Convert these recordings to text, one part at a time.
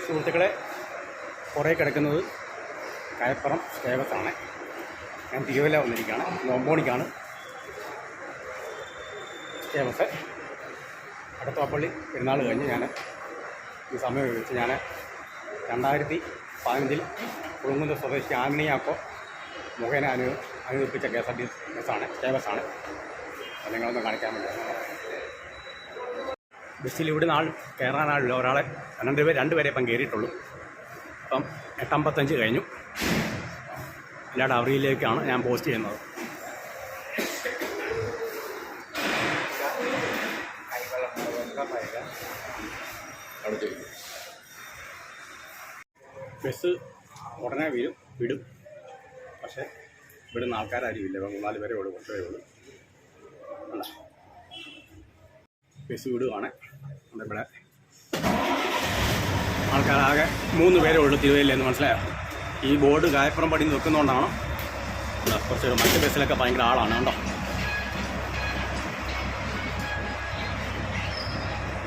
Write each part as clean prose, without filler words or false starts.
സുഹൃത്തുക്കളെ, കുറേ കിടക്കുന്നത് കയപ്പുറം സ്റ്റേബസാണ്. ഞാൻ തിരുവല്ല വന്നിരിക്കുകയാണ്. നോമ്പോണിക്കാണ് സ്റ്റേബസ്. അടുത്തോപ്പള്ളി പെരുന്നാൾ കഴിഞ്ഞ് ഞാൻ ഈ സമയം ഉപയോഗിച്ച് ഞാൻ 2015 കുളുങ്ങുന്ന സ്വദേശി ആന്റണിയാക്കോ മുഖേന അനുവദിപ്പിച്ച KSRTC ബസ്സാണ്, സ്റ്റേബസാണ്. അത് നിങ്ങളൊന്ന് കാണിക്കാൻ വേണ്ടിയാണ്. ബസ്സിൽ ഇവിടെ നാൾ കയറാനാളില്ല. ഒരാളെ 2 പേരെ ഇപ്പം കയറിയിട്ടുള്ളൂ. ഇപ്പം 8:55 കഴിഞ്ഞു. എല്ലാ ഡവറിയിലേക്കാണ് ഞാൻ പോസ്റ്റ് ചെയ്യുന്നത്. ബസ് ഉടനെ വിടും. പക്ഷേ ഇവിടുന്ന് ആൾക്കാരും ഇല്ല. 4 പേരേ ഉള്ളൂ, കുറച്ച് പേരേ ഉള്ളൂ. അല്ല, ബസ് വിടുവാണ്. ഇവിടെ ആൾക്കാരാകെ 3 പേരേ ഉള്ളൂ തിരുവല്ലയെന്ന് മനസ്സിലായോ? ഈ ബോർഡ് കായപ്പുറം പടി നിൽക്കുന്നതുകൊണ്ടാണ്. കുറച്ച് മറ്റ് ബസ്സിലൊക്കെ ഭയങ്കര ആളാണ് കേട്ടോ.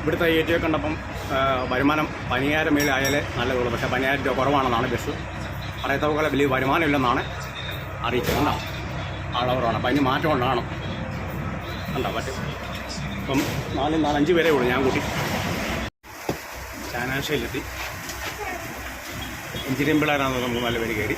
ഇവിടുത്തെ ഏറ്റവും കണ്ടപ്പം വരുമാനം 10,000 മേലായാലേ നല്ലതുള്ളൂ. പക്ഷേ 10,000 രൂപ കുറവാണെന്നാണ് ബസ് പറയത്തവകളെ വലിയ വരുമാനമില്ലെന്നാണ് അറിയിച്ചത്. കണ്ടോ, ആളവറാണ്. അപ്പം അതിന് മാറ്റം ഉണ്ടാകണം. കണ്ടോ പറ്റും. ഇപ്പം 4-5 പേരേ ഉള്ളൂ, ഞാൻ കൂട്ടി. ചാനാശ്ശേരിയിലെത്തി. എഞ്ചിനീയറിംഗ് പിള്ളേരാണെന്ന് നമുക്ക് 4 പേര് കയറി.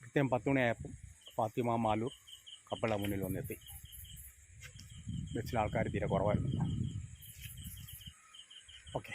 കൃത്യം 10 മണിയായപ്പോൾ ഫാത്തിമ മാലൂർ കപ്പള മുന്നിൽ വന്നെത്തി. ബസ്സിൽ ആൾക്കാർ തീരെ കുറവായിരുന്നു. ഓക്കെ.